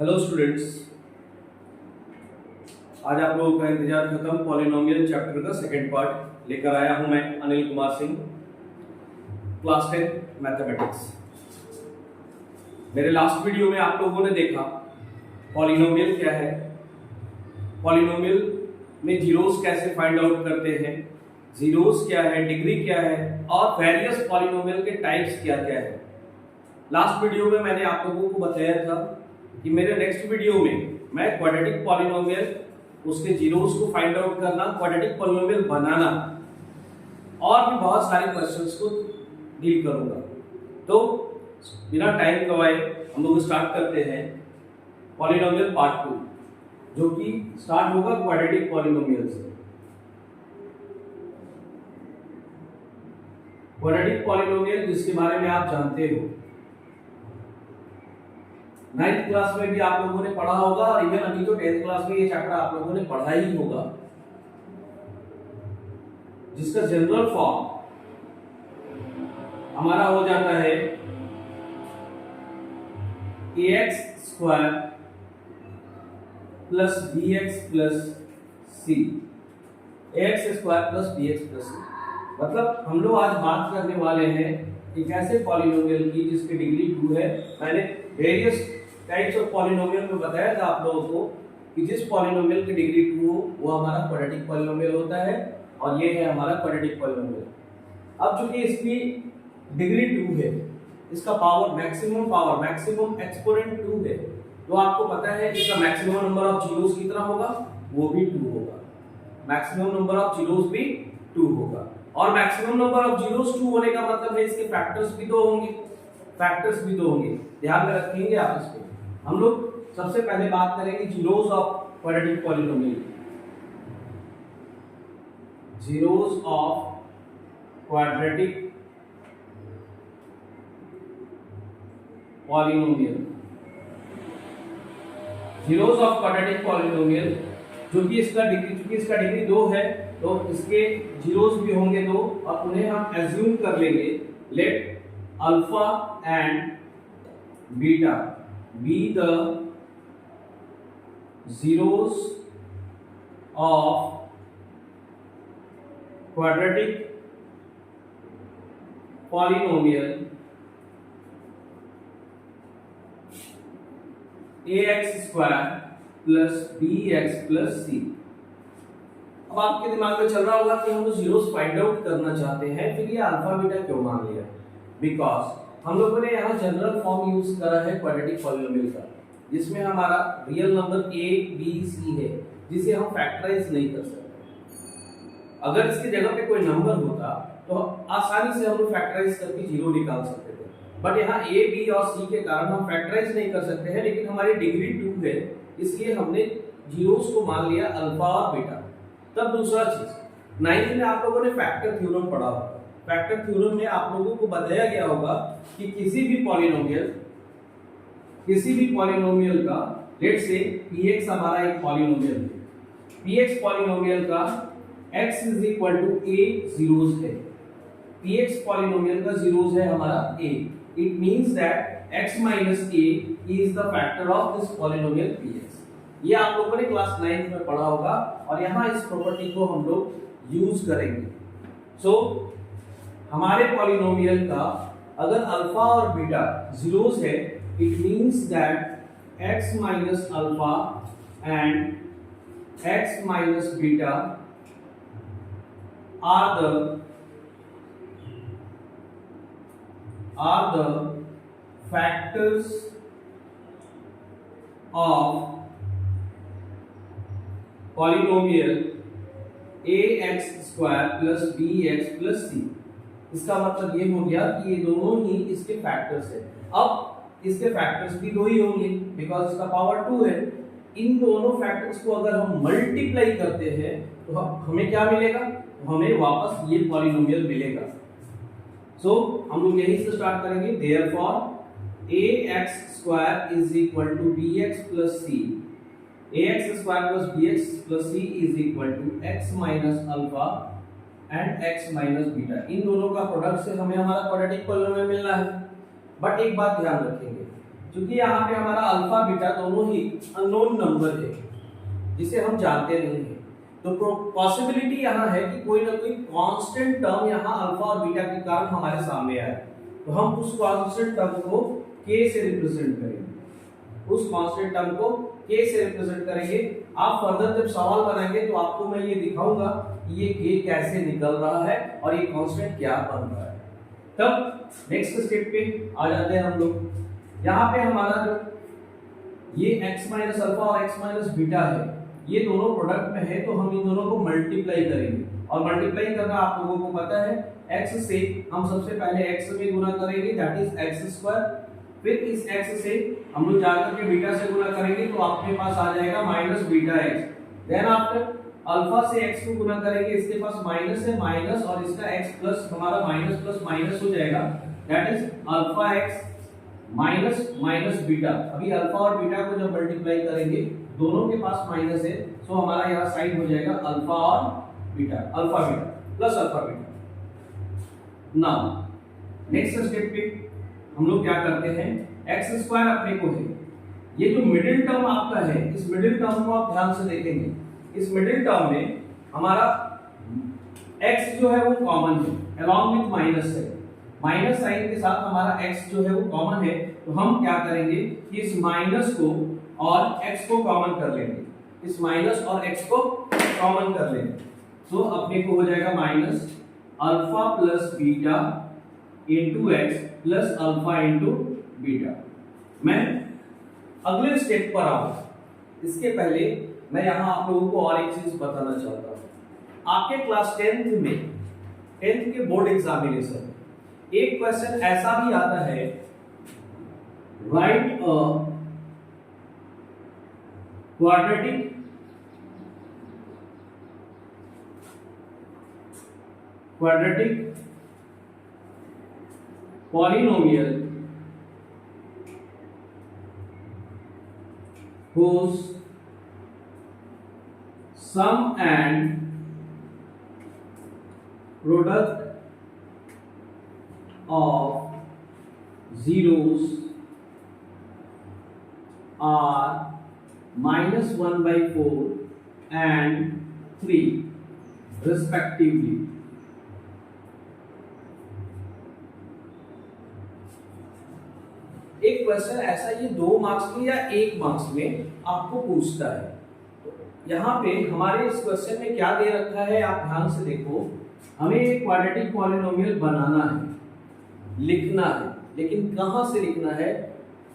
Hello students, आज आप लोगों का इंतजार खत्म। पॉलिनोमियल चैप्टर का सेकंड पार्ट लेकर आया हूं मैं, अनिल कुमार सिंह, क्लास 10 मैथमेटिक्स। मेरे लास्ट वीडियो में आप लोगों ने देखा पॉलिनोमियल क्या है, पॉलिनोमियल में जीरोस कैसे फाइंड आउट करते हैं, जीरोस क्या है, डिग्री क्या है और वेरियस पॉलिनोमियल के टाइप्स क्या क्या है। लास्ट वीडियो में मैंने आप लोगों को बताया था कि मेरे नेक्स्ट वीडियो में मैं क्वाड्रेटिक पॉलिनोमियल, उसके जीरोस को फाइंड आउट करना, क्वाड्रेटिक पॉलिनोमियल बनाना और भी बहुत सारे क्वेश्चंस को डील करूंगा। तो बिना टाइम गवाए हम लोग स्टार्ट करते हैं पॉलिनोमियल पार्ट 2, जो कि स्टार्ट होगा क्वाड्रेटिक पॉलिनोमियल से। क्वाड्रेटिक पॉलिनोमियल जिसके बारे में आप जानते हो, 9th क्लास में भी आप लोगों ने पढ़ा होगा और इवन अभी तो 10th क्लास में ये चैप्टर आप लोगों ने पढ़ा ही होगा, जिसका जनरल फॉर्म हमारा हो जाता है ax square plus bx plus c, ax square plus bx plus c। मतलब हम लोग आज बात करने वाले हैं एक ऐसे पॉलिनोमियल की जिसकी डिग्री 2 है। मैंने वेरियस टाइप्स ऑफ पॉलिनोमियल में बताया था आप लोगों को कि जिस पॉलिनोमियल की डिग्री 2 हो वो हमारा क्वाड्रेटिक पॉलिनोमियल होता है, और ये है हमारा क्वाड्रेटिक पॉलिनोमियल। अब चूंकि इसकी डिग्री 2 है, इसका पावर मैक्सिमम एक्सपोनेंट 2 है, तो आपको पता है इसका मैक्सिमम नंबर ऑफ जीरोस कितना होगा, वो भी 2 होगा। मैक्सिमम नंबर ऑफ जीरोस भी 2 होगा, और मैक्सिमम नंबर ऑफ जीरोस 2 होने का मतलब है इसके फैक्टर्स भी 2 होंगे, ध्यान में रखेंगे आप इसको। हम लोग सबसे पहले बात करेंगे zeros of quadratic polynomial. Zeros of quadratic polynomial, zeros of quadratic polynomial, जो कि इसका डिग्री 2 है, तो इसके जीरोस भी होंगे 2, और उन्हें हम एज्यूम कर लेंगे let alpha and beta be the zeros of quadratic polynomial ax square plus bx plus c। अब आपके दिमाग में चल रहा होगा कि हम जीरोस फाइंड आउट करना चाहते हैं, फिर ये अल्फा बीटा क्यों मान लिया? बिकॉज हम लोगों ने यहाँ जनरल फॉर्म यूज करा है क्वाड्रेटिक पॉलिनोमियल का, जिसमें हमारा real number a b c है, जिसे हम फैक्टराइज नहीं कर सकते। अगर इसकी जगह पे कोई नंबर होता तो आसानी से हम लोग फैक्टराइज करके जीरो निकाल सकते थे, बट यहाँ a b और c के कारण हम फैक्टराइज नहीं कर सकते हैं। लेकिन हमारी डिग्री 2 है, इसलिए हमने जीरोस को मान लिया अल्फा और बीटा। तब दूसरा चीज, 9th में आप लोगों ने फैक्टर थ्योरम पढ़ा होगा। फैक्टर थ्योरम में आप लोगों को बताया गया होगा कि किसी भी पॉलिनोमियल का, लेट से px हमारा एक पॉलिनोमियल है, px पॉलिनोमियल का x is equal to a zeros है, px पॉलिनोमियल का जीरोस है हमारा a। It means that x minus a is the factor of this polynomial px। ये आप लोगों ने क्लास 9th में पढ़ा होगा, और यहाँ इस प्रॉपर्टी को हम लोग यूज करेंगे। सो हमारे पॉलिनोमियल का अगर अल्फा और बीटा जीरोस है, it means that x minus alpha and x minus beta are the factors of polynomial ax square plus bx plus c। इसका मतलब ये हो गया कि ये दोनों ही इसके फैक्टर्स है। अब इसके फैक्टर्स भी 2 ही होंगे बिकॉज इसका पावर 2 है। इन दोनों फैक्टर्स को अगर हम मल्टीप्लाई करते हैं तो हमें क्या मिलेगा? हमें वापस ये पॉलिनोमियल मिलेगा। सो हम लोग यहीं से स्टार्ट करेंगे। Therefore ax square is equal to bx plus c, ax square plus bx plus c is equal to x minus alpha and x minus beta. इन दोनों का प्रोडक्ट से हमें हमारा क्वाड्रेटिक पॉलिनोमियल मिलना है। बट एक बात ध्यान रखेंगे, क्योंकि यहाँ पे हमारा अल्फा बीटा दोनों ही अननोन नंबर है जिसे हम जानते नहीं है, तो पॉसिबिलिटी यहाँ है कि कोई ना कोई कांस्टेंट टर्म यहाँ अल्फा और बीटा के कारण हमारे सामने आए, तो हम उस कांस्टेंट टर्म को k से रिप्रेजेंट करेंगे, उस कांस्टेंट टर्म को k से रिप्रेजेंट करेंगे। आप फर्दर जब सवाल बनाएंगे तो आपको मैं ये दिखाऊंगा कि ये k कैसे निकल रहा है और ये कांस्टेंट क्या बन रहा है। तब नेक्स्ट स्टेप पे आ जाते हैं हम लोग। यहाँ पे हमारा जो ये x माइनस अल्फा और x माइनस बीटा है, ये दोनों प्रोडक्ट में है, तो हम इन दोनों को मल्टीप्लाई करेंगे, और मल्टीप्लाई करना आप लोगों को पता है, x से हम सबसे पहले x में गुना करेंगे, दैट इज x स्क्वायर, फिर इस x से हम लोग जाकर के बीटा से गुना करेंगे तो आपके पास आ जाएगा minus beta x, then after alpha से x को गुना करेंगे, इसके पास माइनस है, माइनस और इसका x प्लस, हमारा माइनस प्लस माइनस हो जाएगा, that is alpha x minus minus beta. अभी अल्फा और बीटा को जब मल्टीप्लाई करेंगे दोनों के पास माइनस है, सो हमारा यहाँ साइड हो जाएगा अल्फा और beta, alpha beta plus alpha beta. Now next step पे हम लोग क्या करते हैं, एक्स स्क्वायर अपने को है, ये जो मिडिल टर्म आपका है, इस मिडिल टर्म को आप ध्यान से देखेंगे, इस मिडिल टर्म में हमारा x जो है वो कॉमन है, अलॉन्ग विथ माइनस है, माइनस साइन के साथ हमारा x जो है वो कॉमन है, तो हम क्या करेंगे कि इस माइनस को और x को कॉमन कर लेंगे, इस माइनस और x को कॉमन कर लेंगे, तो अपने को हो जाएगा minus alpha plus beta into x plus alpha into beta. मैं अगले स्टेप पर आऊं, इसके पहले मैं यहां आप लोगों को और एक चीज बताना चाहता हूं। आपके क्लास 10th में 10th के बोर्ड एग्जामिनेशन एक क्वेश्चन ऐसा भी आता है, right a quadratic polynomial whose sum and product of zeros are -1/4 and 3 respectively. एक क्वेश्चन ऐसा ये 2 मार्क्स में या 1 मार्क्स में आपको पूछता है, तो यहाँ पे हमारे इस क्वेश्चन में क्या दे रखा है आप ध्यान से देखो, हमें एक क्वाड्रेटिक पॉलिनोमियल बनाना है, लिखना है, लेकिन कहाँ से लिखना है,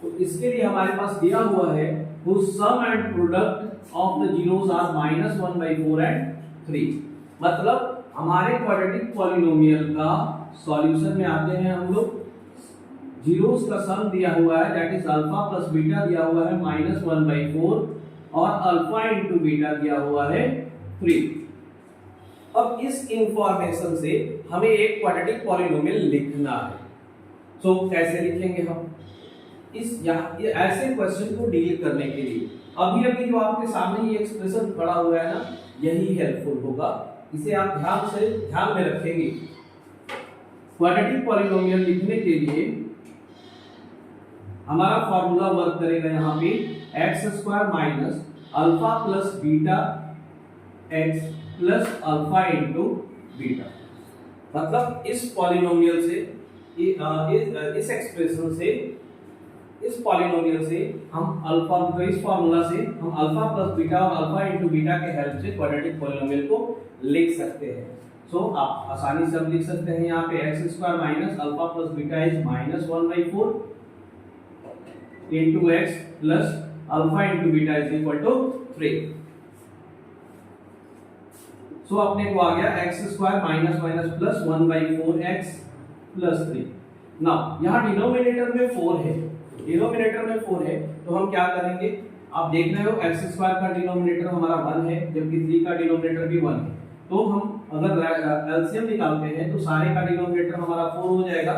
तो इसके लिए हमारे पास दिया हुआ है whose sum and product of the zeros are -1/4 and 3। मतलब हमारे क्वाड्रेटिक पॉलिनोमियल का सॉल्यूशन में आते हैं हम लोग, जीरोस का सम दिया हुआ है that is alpha plus beta दिया हुआ है -1/4 और अल्फा इंटू बीटा दिया हुआ है 3। अब इस इंफॉर्मेशन से हमें एक क्वाड्रेटिक पॉलिनोमियल लिखना है, तो कैसे लिखेंगे हम इस ऐसे क्वेश्चन को डील करने के लिए अभी अभी जो आपके सामने ये एक्सप्रेशन खड़ा हुआ है ना, यही हेल्पफुल होगा, इसे आप ध्यान में रखेंगे। क्वाड्रेटिक पॉलिनोमियल लिखने के लिए हमारा फॉर्मूला वर्क करेगा यहाँ पे x² minus alpha plus beta x plus alpha into beta. मतलब इस पॉलिनोमियल से इस एक्सप्रेशन से, इस पॉलिनोमियल से हम अल्फा, तो इस फॉर्मूला से हम अल्फा प्लस बीटा और अल्फा इंटू बीटा के हेल्प से क्वाड्रेटिक पॉलिनोमियल को लिख सकते हैं। सो आप आसानी से लिख सकते हैं यहाँ पे x² minus alpha plus beta is -1/4 into x plus alpha into beta is equal to 3। सो अपने को आ गया x² minus minus plus 1/4x plus 3। Now यहाँ डिनोमिनेटर में 4 है, डिनोमिनेटर में 4 है, तो हम क्या करेंगे, आप देख रहे हो x² का डिनोमिनेटर हमारा 1 है, जबकि 3 का डिनोमिनेटर भी 1 है, तो हम अगर एलसीएम निकालते हैं तो सारे का डिनोमिनेटर हमारा 4 हो जाएगा।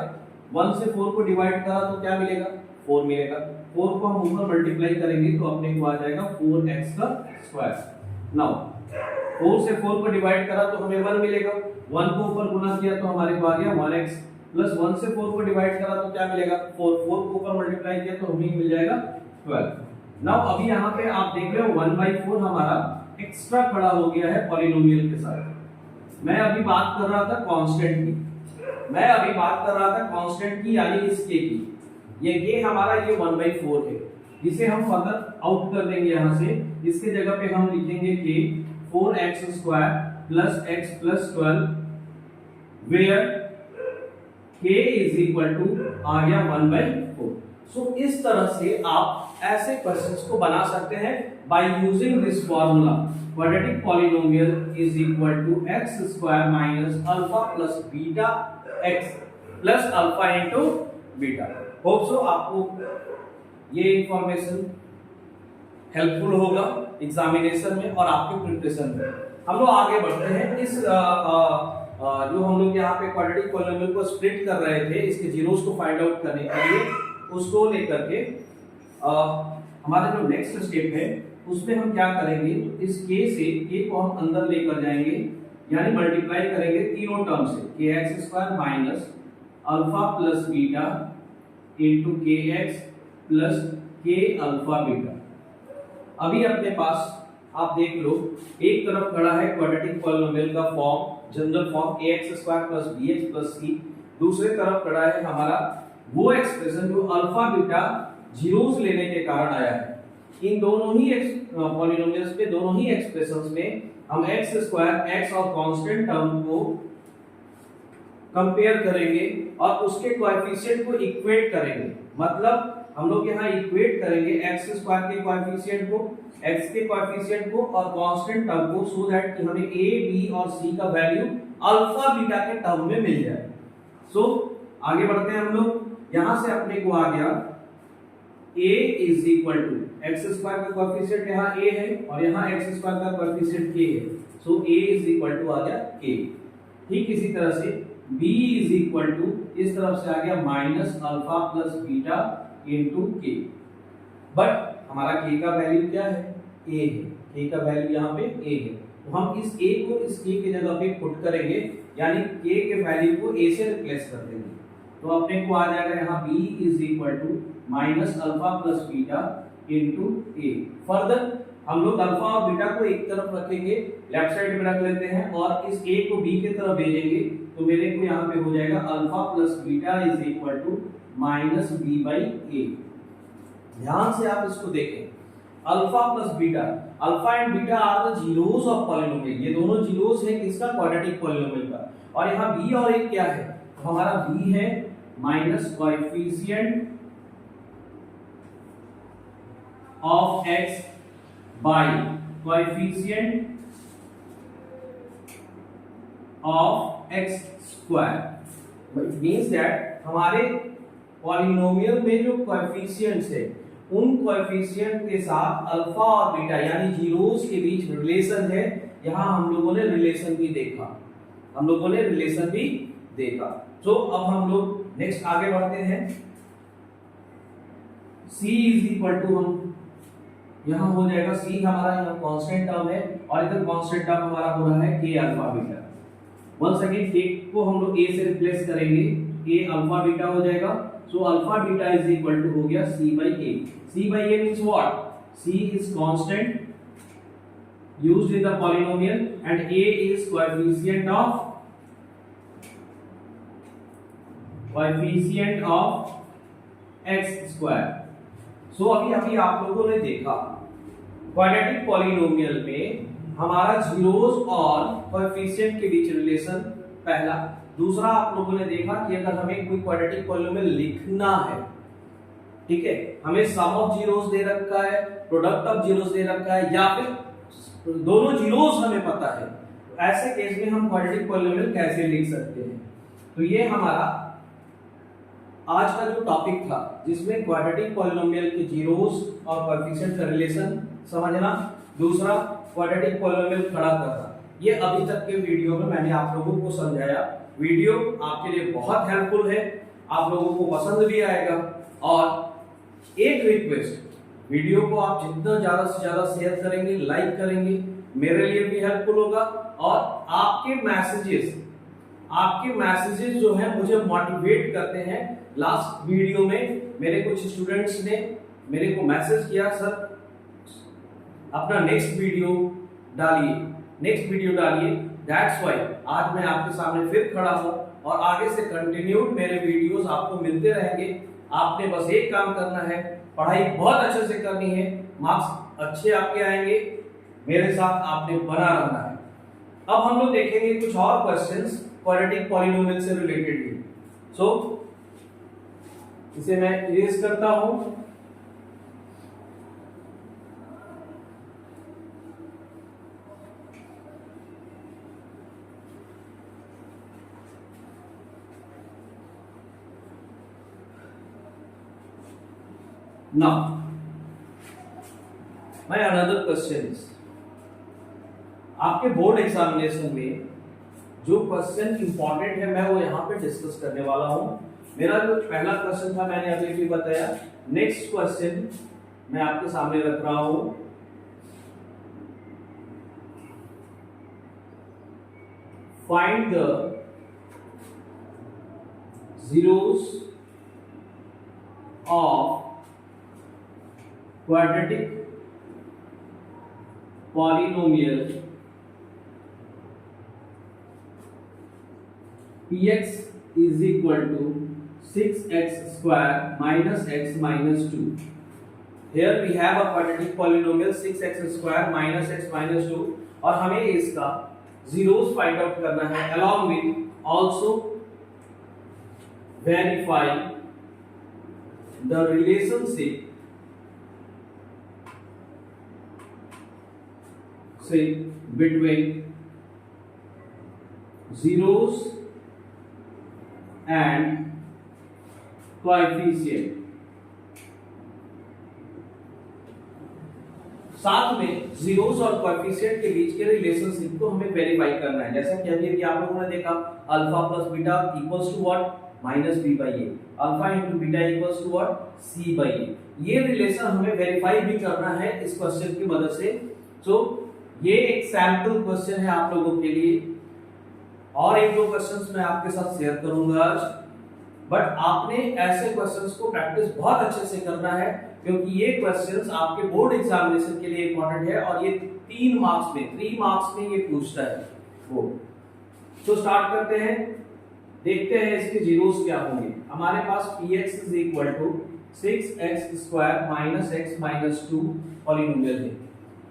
1 से 4 को डिवाइड करा तो क्या मिलेगा, 4 मिलेगा, 4 को हम ऊपर मल्टीप्लाई करेंगे तो अपने को आ जाएगा 4x का स्क्वायर। नाउ 4 से 4 को डिवाइड करा तो हमें 1 मिलेगा, 1 को ऊपर गुना किया तो हमारे को आ गया 1x प्लस 1 से 4 को डिवाइड करा तो क्या मिलेगा 4, 4 को ऊपर मल्टीप्लाई किया तो हमें मिल जाएगा 12। नाउ अभी यहाँ पे आप देख रहे हो 1/4 हमारा एक्स्ट्रा खड़ा हो गया है पॉलिनोमियल के साथ। मैं अभी बात कर रहा था कांस्टेंट की, यानी इस k की। ये हमारा ये 1/4 है, जिसे हम फर्दर आउट कर देंगे यहाँ से। इसके जगह पे हम लिखेंगे k 4x² plus x plus 12 where k is equal to आ गया 1/4। सो इस तरह से आप ऐसे क्वेश्चंस को बना सकते हैं by using this formula, quadratic polynomial is equal to x square minus alpha plus beta x plus alpha into beta. Hope so आपको ये इंफॉर्मेशन हेल्पफुल होगा एग्जामिनेशन में और आपके प्रिपरेशन में। हम लोग आगे बढ़ते हैं। इस जो हम लोग यहाँ पे क्वाड्रेटिक पॉलिनोमियल को स्प्लिट कर रहे थे, इसके जीरोस को फाइंड आउट करने के लिए, उसको लेकर के हमारा जो नेक्स्ट स्टेप है उसमें हम क्या करेंगे, इस k से k को हम अंदर लेकर जाएंगे, यानी मल्टीप्लाई करेंगे तीनों टर्म से, kx² minus alpha plus beta into kx plus k alpha beta. अभी अपने पास आप देख लो, एक तरफ खड़ा है क्वाड्रेटिक पॉलिनोमियल का form, general form ax² plus bx plus c। दूसरे तरफ खड़ा है हमारा वो एक्सप्रेशन जो अल्फा बीटा जीरोस लेने के कारण आया है। इन दोनों ही पॉलिनोमियल्स पे, दोनों ही एक्सप्रेशंस में हम x² x और कांस्टेंट टर्म को कंपेयर करेंगे और उसके कोएफिशिएंट को इक्वेट करेंगे। मतलब हम लोग यहाँ इक्वेट करेंगे x² के कोएफिशिएंट को, x के कोएफिशिएंट को और कांस्टेंट टर्म को, सो दैट कि हमें a, b और c का वैल्यू अल्फा बीटा के टर्म में मिल जाए। सो आगे बढ़ते हैं हम लोग। यहां से अपने को आ गया a is equal to x² का कोएफिशिएंट यहाँ a है और यहाँ x² का कोएफिशिएंट k है। सो a इज इक्वल टू आ गया k। ठीक इसी तरह से b इज इक्वल टू इस तरफ से आ गया minus alpha plus beta into k। But हमारा k का वैल्यू क्या है, a है, k का वैल्यू यहाँ पे a है, तो हम इस a को इस k की जगह पे पुट करेंगे, यानी k के वैल्यू को a से रिप्लेस कर देंगे। तो अपने को आ जाएगा यहाँ b is equal to minus alpha plus beta into a। Further हम लोग अल्फा और बीटा को एक तरफ रखेंगे, लेफ्ट साइड में रख लेते हैं और इस a को b की तरफ भेजेंगे, तो मेरे को यहाँ पे हो जाएगा alpha plus beta is equal to minus b by a। ध्यान से आप इसको देखें, alpha plus beta, alpha and beta are the zeros of polynomial. ये दोनों जीरोस है किसका, क्वाड्रेटिक पॉलिनोमियल का। और यहाँ b और a क्या है, तो हमारा b है minus coefficient of x by coefficient of x square. It means that हमारे पॉलिनोमियल में जो कोएफिशिएंट्स है उन कोएफिशिएंट के साथ अल्फा और बीटा यानी जीरोस के बीच रिलेशन है। यहां हम लोगों ने रिलेशन भी देखा, तो अब हम लोग नेक्स्ट आगे बढ़ते हैं। c इज इक्वल टू, हम यहां हो जाएगा c हमारा यहाँ कांस्टेंट टर्म है और इधर कांस्टेंट टर्म हमारा हो रहा है k alpha beta. Once again k को हम लोग a से रिप्लेस करेंगे, a अल्फा बीटा हो जाएगा। So alpha beta is equal to हो गया c by a। c by a means what? c is constant used in the polynomial and a is coefficient of x square। सो अभी आप लोगों ने देखा quadratic polynomial में हमारा जीरोस और कोएफिशिएंट के बीच रिलेशन पहला। दूसरा आप लोगों ने देखा कि अगर हमें कोई क्वाड्रेटिक पॉलिनोमियल लिखना है, ठीक है, हमें सम ऑफ जीरोस दे रखा है, प्रोडक्ट ऑफ जीरोस दे रखा है, या फिर दोनों जीरोस हमें पता है, तो ऐसे केस में हम क्वाड्रेटिक पॉलिनोमियल कैसे लिख सकते हैं। तो ये हमारा आज का जो टॉपिक था, जिसमें क्वाड्रेटिक पॉलिनोमियल के जीरोस और कोएफिशिएंट का रिलेशन समझना, दूसरा क्वाड्रेटिक पॉलिनोमियल खड़ा करना। ये अभी तक के वीडियो में मैंने आप लोगों को समझाया। वीडियो आपके लिए बहुत हेल्पफुल है, आप लोगों को पसंद भी आएगा। और एक रिक्वेस्ट, वीडियो को आप जितना ज्यादा से ज्यादा शेयर करेंगे, लाइक करेंगे, मेरे लिए भी हेल्पफुल होगा। और आपके मैसेजेस आपके मैसेजेस जो है मुझे मोटिवेट करते हैं। लास्ट वीडियो में मेरे कुछ स्टूडेंट्स ने मेरे को मैसेज किया, सर अपना नेक्स्ट वीडियो डालिए। दैट्स वाई आज मैं आपके सामने फिर खड़ा हूं और आगे से कंटिन्यूड मेरे वीडियोस आपको मिलते रहेंगे। आपने बस एक काम करना है, पढ़ाई बहुत अच्छे से करनी है, मार्क्स अच्छे आपके आएंगे, मेरे साथ आपने बना रहना है। अब हम लोग देखेंगे कुछ और क्वेश्चंस क्वाड्रेटिक पॉलिनोमियल से रिलेटेड ही। सो इसे मैं इरेज करता हूं। Now, my another question is, आपके बोर्ड एग्जामिनेशन में जो क्वेश्चन इंपॉर्टेंट है मैं वो यहाँ पे डिस्कस करने वाला हूँ। मेरा जो पहला क्वेश्चन था मैंने अभी भी बताया। नेक्स्ट क्वेश्चन मैं आपके सामने रख रहा हूँ। Find the zeros of quadratic polynomial px is equal to 6x square minus x minus 2. Here we have a quadratic polynomial 6x square minus x minus 2 और हमें इसका zeros find out करना है, along with also verify the relationship between zeros and coefficient। साथ में zeros और coefficient के बीच के रिलेशनशिप को हमें वेरीफाई करना है। जैसा कि अभी आप लोगों ने देखा, alpha plus beta equals to what, minus B by A. Alpha into beta equals to what, C by A. ये रिलेशन हमें वेरीफाई भी करना है इस क्वेश्चन की मदद से। तो ये एक सैंपल क्वेश्चन है आप लोगों के लिए, और एक दो क्वेश्चंस मैं आपके साथ शेयर करूंगा आज। बट आपने ऐसे क्वेश्चंस को प्रैक्टिस बहुत अच्छे से करना है, क्योंकि ये क्वेश्चंस आपके बोर्ड एग्जामिनेशन के लिए इंपॉर्टेंट है और ये 3 मार्क्स में ये पूछता है वो। तो स्टार्ट करते हैं, देखते हैं इसके जीरोस क्या होंगे। हमारे पास px is equal to 6x square minus x minus 2 polynomial है।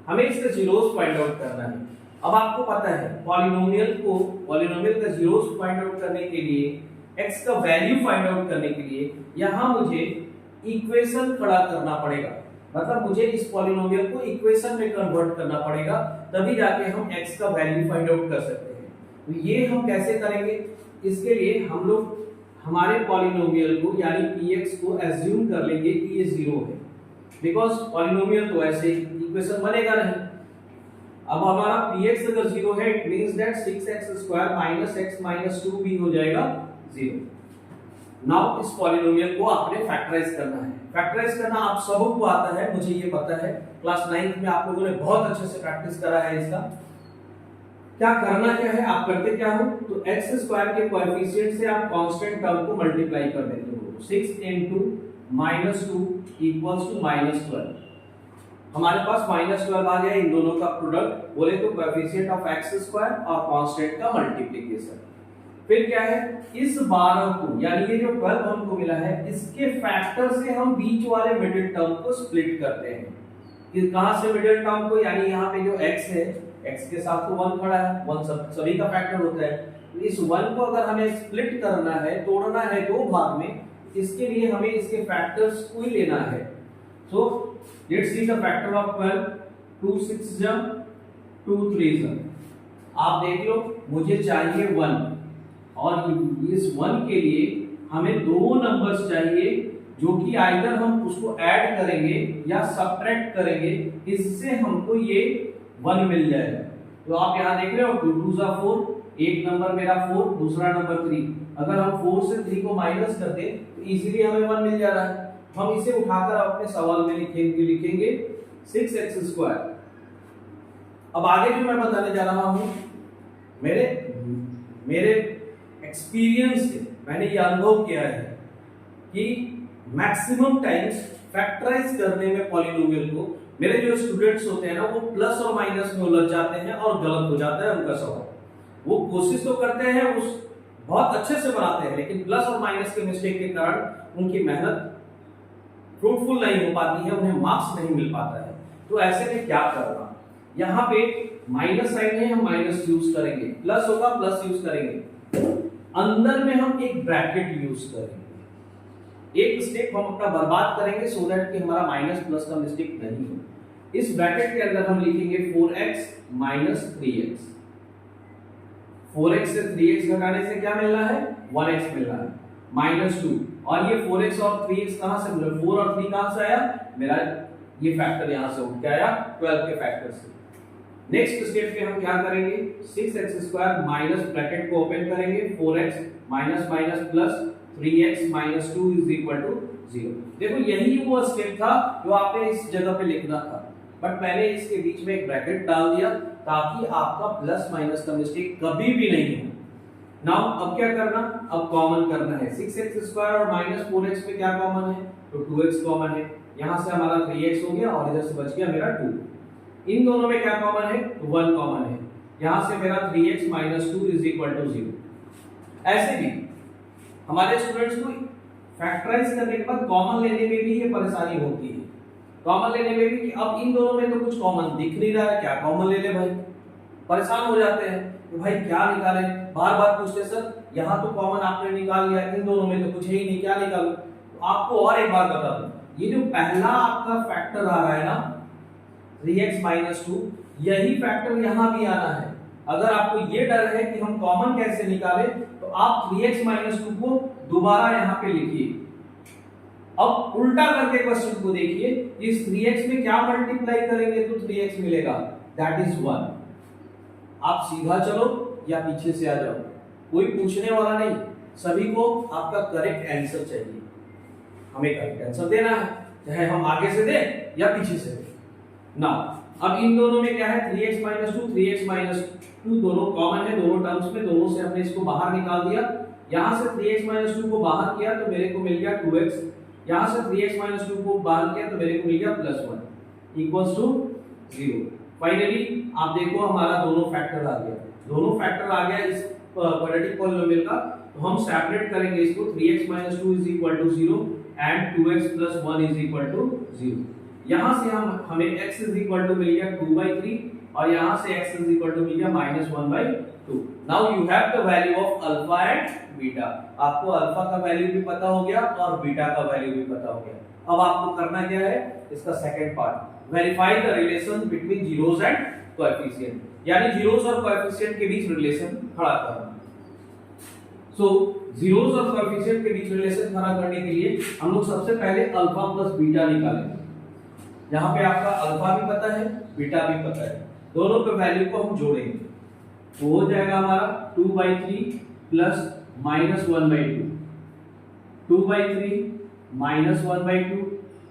हमें इसका जीरोस फाइंड आउट करना है। अब आपको पता है पॉलिनोमियल का जीरोस फाइंड आउट करने के लिए, x का वैल्यू फाइंड आउट करने के लिए यहां मुझे इक्वेशन खड़ा करना पड़ेगा। मतलब मुझे इस पॉलिनोमियल को इक्वेशन में कन्वर्ट करना पड़ेगा, तभी जाके हम x का वैल्यू फाइंड आउट कर सकते हैं। तो ये हम कैसे करेंगे? इसके लिए हम लोग हमारे पॉलिनोमियल को यानी px को एज्यूम कर लेंगे कि ये 0 है, बिकॉज पॉलिनोमियल तो ऐसे इक्वेशन बनेगा नहीं। अब हमारा px अगर 0 है, it means that 6x square minus x minus 2 भी हो जाएगा 0। नाउ इस पॉलिनोमियल को आपने फैक्टराइज करना है। फैक्टराइज करना आप सबको आता है, मुझे ये पता है, क्लास 9th में आप लोगों ने बहुत अच्छे से प्रैक्टिस करा है इसका। क्या करना क्या है, आप करते क्या हो, तो x स्क्वायर के कोएफिशिएंट से आप कांस्टेंट टर्म को मल्टीप्लाई कर देते हो। 6 into -2 इक्वल्स टू -12। हमारे पास -12 आ गया, इन दोनों का प्रोडक्ट बोले तो कोएफिशिएंट ऑफ x स्क्वायर और कांस्टेंट का मल्टीप्लिकेशन। फिर क्या है, इस 12 को यानी ये जो 12 हमको मिला है, इसके फैक्टर से हम बीच वाले मिडिल टर्म को स्प्लिट करते हैं। कि कहां से मिडिल टर्म को, यानी यहाँ पे जो x है, x के साथ तो 1 खड़ा है, 1 सभी का फैक्टर होता है। तो इस 1 को अगर हमें स्प्लिट करना है, तोड़ना है 2 भाग में, इसके लिए हमें इसके फैक्टर्स को ही लेना है। So let's see the factor of 12। 2 6 जा 2 3 जा। आप देख लो, मुझे चाहिए 1, और इस 1 के लिए हमें 2 नंबर्स चाहिए जो कि आइदर हम उसको ऐड करेंगे या सब्ट्रैक्ट करेंगे, इससे हमको ये 1 मिल जाएगा। तो आप यहाँ देख रहे हो 2 2 जा 4, एक नंबर मेरा 4, दूसरा नंबर 3। अगर हम 4 से 3 को माइनस कर दें तो इजीली हमें 1 मिल जा रहा है। हम इसे उठाकर अपने सवाल में लिखेंगे 6x स्क्वायर। अब आगे जो मैं बताने जा रहा हूं, मेरे एक्सपीरियंस से मैंने ये अनुभव किया है कि मैक्सिमम टाइम्स फैक्टराइज करने में पॉलिनोमियल को मेरे जो स्टूडेंट्स होते हैं ना वो प्लस और माइनस में उलझ जाते हैं और गलत हो जाता है उनका सवाल। वो कोशिश तो करते हैं, उस बहुत अच्छे से बनाते हैं, लेकिन प्लस और माइनस के मिस्टेक के कारण उनकी मेहनत फ्रूटफुल नहीं हो पाती है, उन्हें मार्क्स नहीं मिल पाता है। तो ऐसे में क्या करना, यहाँ पे माइनस साइन है, हम माइनस यूज करेंगे, प्लस होगा प्लस यूज करेंगे, अंदर में हम एक ब्रैकेट यूज करेंगे। एक स्टेप हम अपना बर्बाद करेंगे सो दैट कि हमारा माइनस प्लस का मिस्टेक नहीं हो। इस ब्रैकेट के अंदर हम लिखेंगे 4x माइनस 3x। 4x से 3x घटाने से क्या मिल रहा है, 1x मिल रहा है, माइनस 2। और ये 4x और 3x कहां से मिला, 4 और 3 कहां से आया, मेरा ये फैक्टर यहां से उठ के आया 12 के फैक्टर से। नेक्स्ट स्टेप पे हम क्या करेंगे, 6x स्क्वायर माइनस ब्रैकेट को ओपन करेंगे, 4x minus minus plus 3x minus 2 is equal to 0। देखो यही वो स्टेप था जो आपने इस जगह पे लिखना था, बट मैंने इसके बीच में एक ब्रैकेट डाल दिया ताकि आपका प्लस माइनस का मिस्टेक कभी भी नहीं हो। नाउ अब क्या करना, अब कॉमन करना है। 6x स्क्वायर और माइनस 4x में क्या कॉमन है, तो 2x कॉमन है। यहां से हमारा 3x हो गया और इधर से बच गया मेरा 2। इन दोनों में क्या कॉमन है, तो 1 कॉमन है। यहां से मेरा 3x minus 2 is equal to 0। ऐसे भी हमारे स्टूडेंट्स को फैक्टराइज करने के बाद कॉमन लेने में भी ये परेशानी होती है। कॉमन लेने में भी कि अब इन दोनों में तो कुछ कॉमन दिख नहीं रहा है, क्या कॉमन ले ले भाई, परेशान हो जाते हैं कि भाई क्या निकालें, बार बार पूछते सर यहाँ तो कॉमन आपने निकाल लिया, इन दोनों में तो कुछ है ही नहीं, क्या निकालूं। तो आपको और एक बार बता दूं, ये जो पहला आपका फैक्टर आ रहा है ना 3x माइनस 2, यही फैक्टर यहाँ भी आना है। अगर आपको ये डर है कि हम कॉमन कैसे निकालें, तो आप 3x माइनस 2 को दोबारा यहाँ पे लिखिए। अब उल्टा करके क्वेश्चन को देखिए, इस 3x में क्या मल्टीप्लाई करेंगे तो 3x मिलेगा, दैट इज 1। आप सीधा चलो या पीछे से आ जाओ, कोई पूछने वाला नहीं, सभी को आपका करेक्ट आंसर चाहिए। हमें करेक्ट आंसर देना है, चाहे हम आगे से दें या पीछे से दें। ना अब इन दोनों में क्या है, 3x माइनस 2, 3x माइनस 2 दोनों कॉमन है, दोनों टर्म्स में, दोनों से हमने इसको बाहर निकाल दिया। यहां से 3x माइनस 2 को बाहर किया तो मेरे को मिल गया 2x, यहां से 3x माइनस 2 को बाहर किया तो मेरे को मिल गया प्लस 1 इक्वल्स टू 0। फाइनली आप देखो हमारा दोनों फैक्टर आ गया, दोनों फैक्टर आ गया इस क्वाड्रेटिक पॉलिनोमियल का। तो हम सेपरेट करेंगे इसको, 3x minus 2 is equal to 0 and 2x plus 1 is equal to 0। यहां से हमें x इज इक्वल टू मिल गया 2/3 और यहां से x इज इक्वल टू मिल गया -1/2। Now you have the value of alpha and beta. आपको अल्फा का वैल्यू भी पता हो गया और बीटा का वैल्यू भी पता हो गया। अब आपको करना क्या है, इसका second part, verify the relation between zeros and coefficient, यानी जीरोस और कोएफिशिएंट के बीच रिलेशन खड़ा करना। सो जीरोस और कोएफिशिएंट के बीच रिलेशन खड़ा करने के लिए हम लोग सबसे पहले अल्फा प्लस बीटा निकालेंगे। यहाँ पे आपका अल्फा भी पता है, बीटा भी पता है, दोनों के वैल्यू को हम जोड़ेंगे तो हो जाएगा हमारा 2/3 प्लस -1/2, 2/3 -1/2।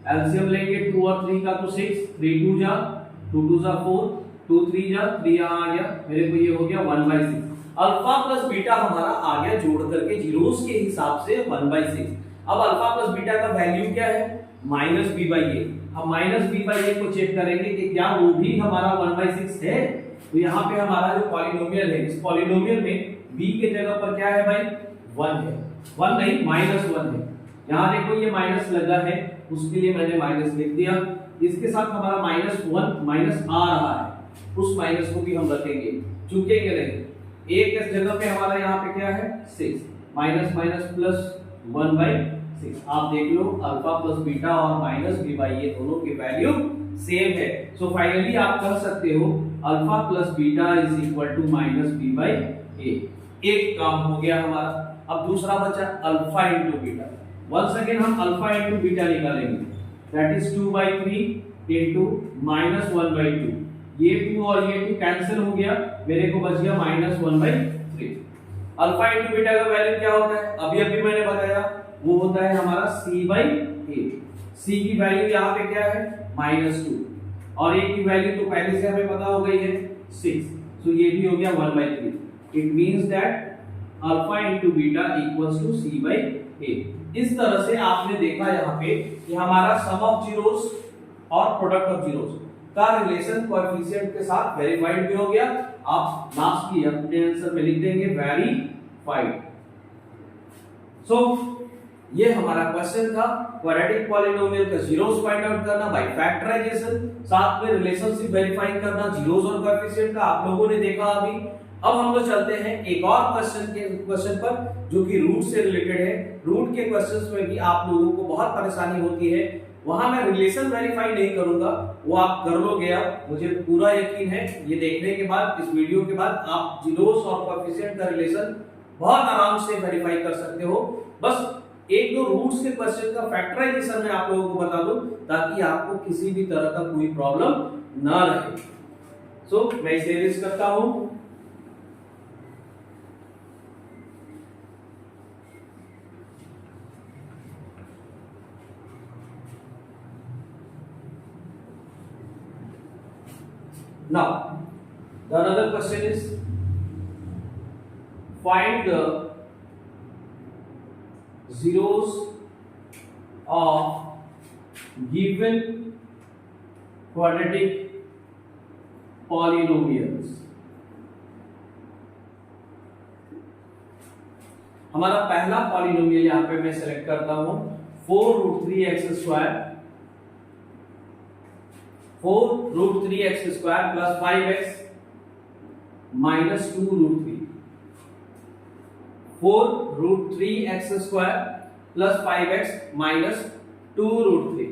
एलसीएम लेंगे 2 और 3 का तो 6, 3 2 जा 2 2 जा 4, 2 3 जा 3 यहाँ आ गया, मेरे को ये हो गया 1/6। अल्फा प्लस बीटा हमारा आ गया जोड़ करके जीरोस के हिसाब से 1/6। अब अल्फा प्लस बीटा का वैल्यू क्या है, -b/a। हम -b/a को चेक करेंगे कि क्या वो भी हमारा 1/6 है। तो यहाँ पे हमारा जो पॉलिनोमियल है, इस पॉलिनोमियल में b के जगह पर क्या है भाई, 1 है, 1 नहीं -1 है। यहाँ देखो ये माइनस लगा है, उसके लिए मैंने माइनस लिख दिया। इसके साथ हमारा -1 माइनस आ रहा है, उस माइनस को भी हम रखेंगे, चूकेंगे नहीं। एक इस जगह पे हमारा यहाँ पे क्या है 6, माइनस माइनस प्लस 1/6। आप देख लो अल्फा प्लस बीटा और -b/a दोनों की वैल्यू सेम है। सो फाइनली आप कह सकते हो alpha plus beta is equal to -b/a। एक काम हो गया हमारा। अब दूसरा बचा alpha into beta. Once again हम अल्फा इंटू बीटा निकालेंगे, दैट इज 2/3 इंटू -1/2। ये 2 और ये 2 कैंसिल हो गया, मेरे को बच गया -1/3। अल्फा इंटू बीटा का वैल्यू क्या होता है, अभी अभी मैंने बताया, वो होता है हमारा c/a। c की वैल्यू यहाँ पे क्या है -2 और a की वैल्यू तो पहले से हमें पता हो गई है 6, सो ये भी हो गया 1/3। It means that alpha into beta equals to C by A. इस तरह से आपने देखा यहाँ पे कि हमारा सम ऑफ जीरोस और प्रोडक्ट ऑफ जीरोस का रिलेशन कोएफिशिएंट के साथ वेरीफाइड भी हो गया। आप लास्ट की अपने आंसर में लिख देंगे वेरीफाइड। सो ये हमारा क्वेश्चन था, क्वाड्रेटिक पॉलिनोमियल का जीरोस फाइंड आउट करना बाय फैक्टराइजेशन, साथ में रिलेशनशिप वेरीफाई करना जीरोस और कोएफिशिएंट का, आप लोगों ने देखा अभी। अब हम लोग चलते हैं एक और क्वेश्चन पर जो कि रूट से रिलेटेड है। रूट के क्वेश्चंस में भी आप लोगों को बहुत परेशानी होती है, वहां मैं रिलेशन वेरीफाई नहीं करूंगा, वो आप कर लोगे। अब मुझे पूरा यकीन है ये देखने के बाद, इस वीडियो के बाद आप जीरोस और कोएफिशिएंट का रिलेशन बहुत आराम से वेरीफाई कर सकते हो। बस एक दो रूट्स के क्वेश्चन का फैक्टराइजेशन मैं आप लोगों को बता दूं ताकि आपको किसी भी तरह का कोई प्रॉब्लम ना रहे। सो मैं इसे रिलीज करता हूं। Now, the another question is find the zeros of given quadratic polynomials। हमारा पहला पॉलिनोमियल यहां पे मैं सेलेक्ट करता हूं 4√3x² 4√3x² plus 5x minus 2√3 4√3x² plus 5x minus 2√3।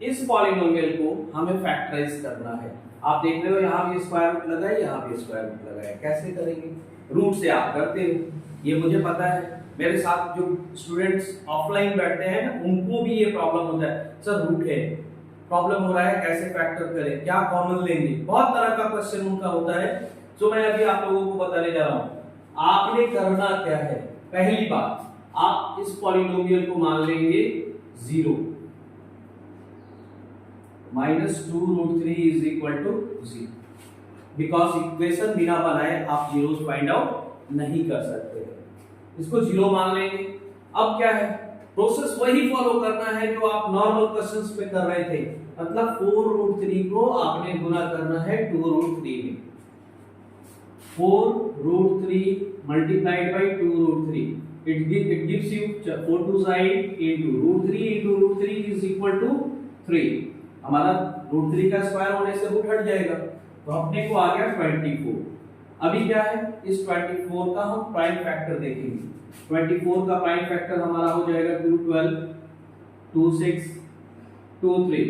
इस पॉलिनोमियल को हमें फैक्टराइज करना है। आप देख रहे हो यहाँ भी स्क्वायर रूट लगा है, यहाँ भी स्क्वायर रूट लगा है। कैसे करेंगे? रूट से आप करते हो, ये मुझे पता है। मेरे साथ जो स्टूडेंट्स ऑफलाइन बैठते हैं ना, उनको भी ये प्रॉब्लम होता है, सर रूट है, प्रॉब्लम हो रहा है, कैसे फैक्टर करें, क्या कॉमन लेंगे, बहुत तरह का क्वेश्चन उनका होता है। तो मैं अभी आप लोगों को बताने जा रहा हूं। आपने करना क्या है, पहली बात आप इस पॉलिनोमियल को मान लेंगे 0, -2√3 is equal to 0, because equation बिना बनाए आप जीरोस फाइंड आउट नहीं कर सकते। इसको 0 मान लेंगे। अब क्या है, प्रोसेस वही फॉलो करना है जो आप नॉर्मल क्वेश्चंस पे कर रहे थे, मतलब 4√3 को आपने गुना करना है 2√3 में। 4√3 multiplied by 2√3 it gives you 4 2 8 into √3 is equal to 3। हमारा √3 का स्क्वायर होने से रूट हट जाएगा, तो अपने को आ गया 24। अभी क्या है, इस 24 का हम प्राइम फैक्टर देखेंगे। 24 का प्राइम फैक्टर हमारा हो जाएगा 2 12 2 6 2 3।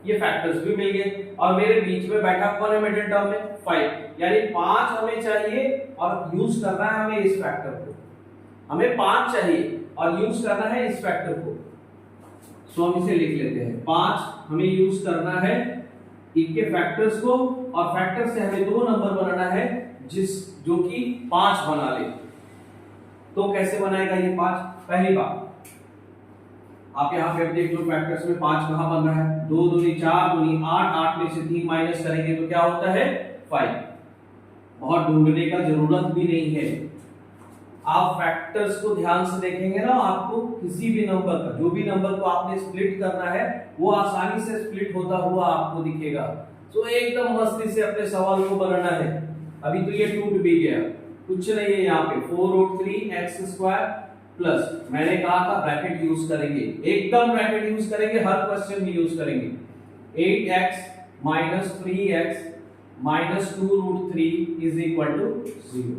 ये फैक्टर्स भी मिल गए और मेरे बीच में बैठा कौन है मिडिल टर्म में 5, यानी 5 हमें चाहिए और यूज करना है हमें इस फैक्टर को। हमें 5 चाहिए और यूज करना है इस फैक्टर को। सो हम इसे लिख लेते हैं, 5 हमें यूज करना है इनके फैक्टर्स को, और फैक्टर से हमें 2 नंबर बनाना है जो कि 5 बना ले। तो कैसे बनाएगा ये 5? पहली बात आप यहाँ पे देख लो, फैक्टर्स में 5 कहां बन रहा है, 2 दूनी 4 दूनी 8, 8 में से 3 माइनस करेंगे तो क्या होता है 5। बहुत ढूंढने का जरूरत भी नहीं है, आप फैक्टर्स को ध्यान से देखेंगे ना, आपको किसी भी नंबर का, जो भी नंबर को आपने स्प्लिट करना है वो आसानी से स्प्लिट होता हुआ आपको दिखेगा। तो एकदम मस्ती से अपने सवाल को बनाना है। अभी तो ये टूट भी गया, कुछ नहीं है यहाँ पे 4√3x² प्लस, मैंने कहा था ब्रैकेट यूज करेंगे, एकदम ब्रैकेट यूज करेंगे, हर क्वेश्चन में यूज करेंगे। 8x minus 3x minus 2√3 is equal to 0।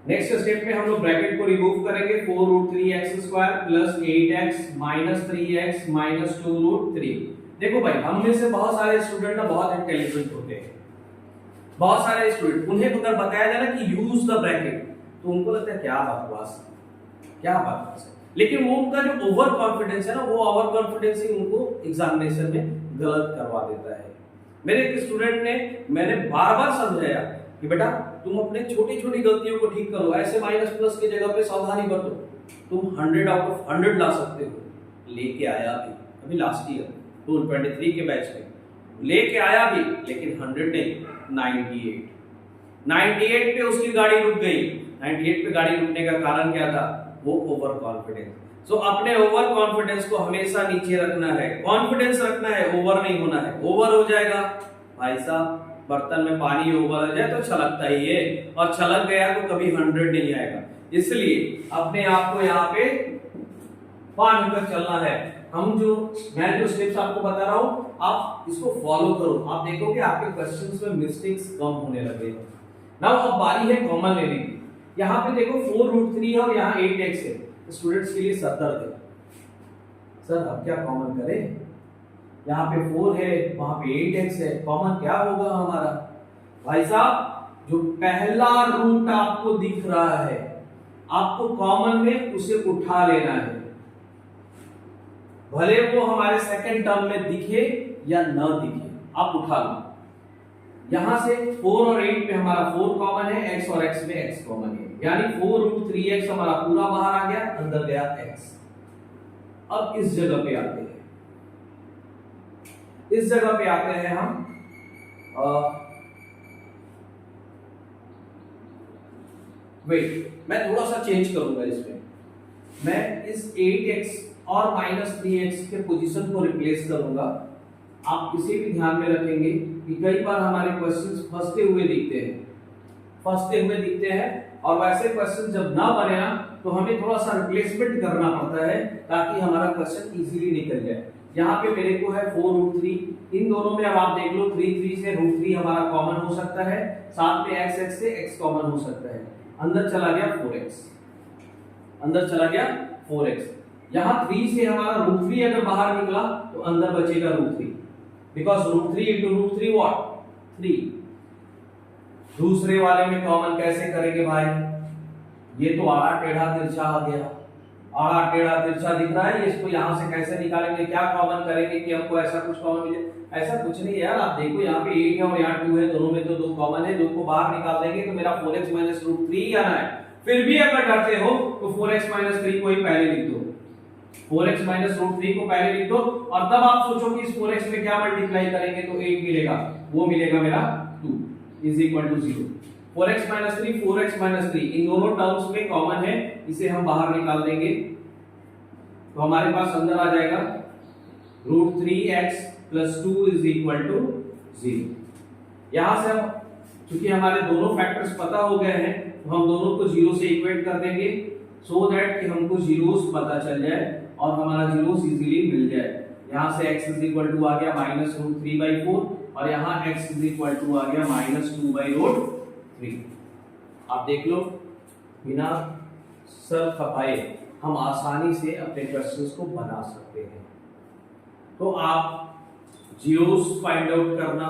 Next step में हम लोग ब्रैकेट को रिमूव करेंगे, 4√3x² plus 8x minus 3x minus 2√3। देखो भाई, हम में से बहुत सारे स्टूडेंट ना बहुत इंटेलिजेंट होते हैं, बहुत सारे स्टूडेंट, उन्हें अगर बताया जाए ना कि यूज द ब्रैकेट, तो उनको लगता है क्या बकवास, क्या बकवास है। लेकिन वो उनका जो ओवर कॉन्फिडेंस है ना, वो ओवर कॉन्फिडेंस ही उनको एग्जामिनेशन में गलत करवा देता है। मेरे एक स्टूडेंट ने, मैंने बार-बार समझाया कि बेटा तुम अपने छोटी छोटी गलतियों को ठीक करो, ऐसे माइनस प्लस की जगह पे सावधानी बरतो, तुम 100 आउट ऑफ 100 ला सकते हो। लेके आया भी, अभी लास्ट ईयर 2023 के बैच में लेके आया भी, लेकिन 100 नहीं 98 पे उसकी गाड़ी रुक गई। 98 पे गाड़ी रुकने का कारण क्या था? वो ओवर कॉन्फिडेंस। सो अपने ओवर कॉन्फिडेंस को हमेशा नीचे रखना है, कॉन्फिडेंस रखना है, ओवर नहीं होना है। ओवर हो जाएगा भाई साहब, बर्तन में पानी ओवर हो जाए तो छलकता ही है, और छलक गया तो कभी 100 नहीं आएगा। इसलिए अपने आप को यहाँ पे बांध कर चलना है। मैं जो स्टेप्स आपको बता रहा हूं, आप इसको फॉलो करो, आप देखोगे आपके क्वेश्चंस में मिस्टेक्स कम होने लगेगा। नाउ अब बारी है कॉमन लेने की। यहाँ पे देखो 4√3 है और यहाँ 8x है, स्टूडेंट्स के लिए सतर्क है, सर अब क्या कॉमन करें? यहाँ पे 4 है, वहां पे 8x है, कॉमन क्या होगा हमारा? भाई साहब जो पहला रूट आपको दिख रहा है, आपको कॉमन में उसे उठा लेना है, भले वो हमारे सेकंड टर्म में दिखे या न दिखे, आप उठा लो। यहां से 4 और 8 पे हमारा 4 कॉमन है, x और x में x कॉमन है, यानी 4√3x हमारा पूरा बाहर आ गया, अंदर गया x। अब इस जगह पे आते हैं, इस जगह पे आते हैं हम वेट, मैं थोड़ा सा चेंज करूंगा इसमें। मैं इस 8x और -3x के पोजीशन को रिप्लेस करूंगा। आप इसे भी ध्यान में रखेंगे कि कई बार हमारे क्वेश्चंस फंसते हुए दिखते हैं, और वैसे क्वेश्चन जब ना बने ना तो हमें थोड़ा सा रिप्लेसमेंट करना पड़ता है ताकि हमारा क्वेश्चन इजीली निकल जाए। यहाँ पे मेरे को है 4√3, इन दोनों में अब आप देख लो 3 से √3 हमारा कॉमन हो सकता है, साथ में x से x कॉमन हो सकता है, अंदर चला गया 4x। यहाँ 3 से हमारा √3 अगर बाहर निकला तो अंदर बचेगा √3, बिकॉज √3 into √3 व्हाट? 3। दूसरे वाले में कॉमन कैसे करेंगे भाई? ये तो आड़ा टेढ़ा तिरछा आ गया, आड़ा टेढ़ा तिरछा दिख रहा है, इसको यहाँ से कैसे निकालेंगे? क्या कॉमन करेंगे कि हमको ऐसा कुछ कॉमन मिले? ऐसा कुछ नहीं यार, आप देखो यहाँ पे 8 है और यहाँ 2 है, दोनों में तो 2 कॉमन है, 2 को बाहर निकाल देंगे तो मेरा 4x -√3 आना है। फिर भी अगर डरते हो तो 4x -3 को ही पहले लिख दो, 4x -√3 को पहले लिख दो, और तब आप सोचो कि इस 4x में क्या मल्टीप्लाई करेंगे तो 8 मिलेगा, वो मिलेगा मेरा 2 is equal to 0। 4x -3 4x -3 इन दोनों टर्म्स में कॉमन है, इसे हम बाहर निकाल देंगे तो हमारे पास अंदर आ जाएगा √3x + 2 इज इक्वल टू 0। यहां से हम क्योंकि हमारे दोनों फैक्टर्स पता हो गए हैं तो हम दोनों को 0 से इक्वेट कर देंगे, सो दैट कि हमको जीरोस पता चल जाए और हमारा जीरोस इजीली मिल जाए। यहां से x इज इक्वल टू आ गया -√3/4 और यहां x इज इक्वल टू आ गया -2/√3। आप देख लो, बिना सर खपाए हम आसानी से अपने क्वेश्चंस को बना सकते हैं। तो आप जीरोस फाइंड आउट करना,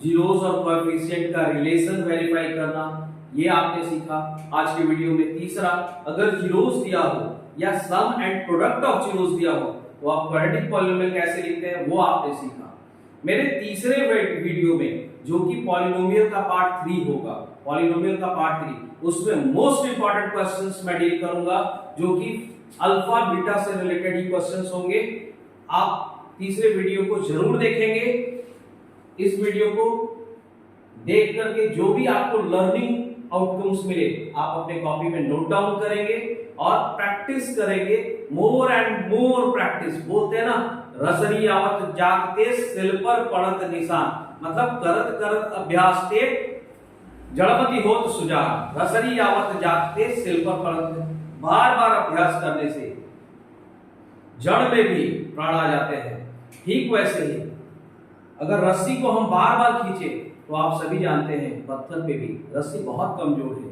जीरोस और कोएफिशिएंट का रिलेशन वेरीफाई करना, ये आपने सीखा आज के वीडियो में। तीसरा, अगर जीरोस दिया हो या सम एंड प्रोडक्ट ऑफ जीरोस दिया हो तो आप क्वाड्रेटिक पॉलिनोमियल कैसे लिखते हैं वो आपने सीखा। मेरे तीसरे वीडियो में जो कि पॉलिनोमियल का पार्ट 3 होगा, पॉलिनोमियल का पार्ट 3, उसमें मोस्ट इंपॉर्टेंट क्वेश्चंस मैं डील करूंगा जो कि अल्फा बीटा से रिलेटेड ही क्वेश्चंस होंगे। आप तीसरे वीडियो को जरूर देखेंगे। इस वीडियो को देख करके जो भी आपको लर्निंग आउटकम्स मिले आप अपने कॉपी में नोट डाउन करेंगे और प्रैक्टिस करेंगे, मोर एंड मोर प्रैक्टिस। बोलते हैं ना, रसरी आवत जागते सिल पर पड़त निशान, मतलब करत करत अभ्यास ते जड़मति होत सुजान। रसरी आवत जागते सिल पर पड़त, बार बार अभ्यास करने से जड़ में भी प्राण आ जाते हैं। ठीक वैसे ही अगर रस्सी को हम बार बार खींचे तो आप सभी जानते हैं पत्थर पे भी रस्सी बहुत कमजोर है,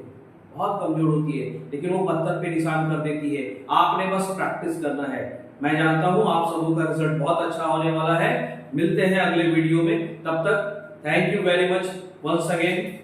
बहुत कमजोर होती है, लेकिन वो पत्थर पे निशान कर देती है। आपने बस प्रैक्टिस करना है। मैं जानता हूं आप सबों का रिजल्ट बहुत अच्छा होने वाला है। मिलते हैं अगले वीडियो में, तब तक thank you very much once again.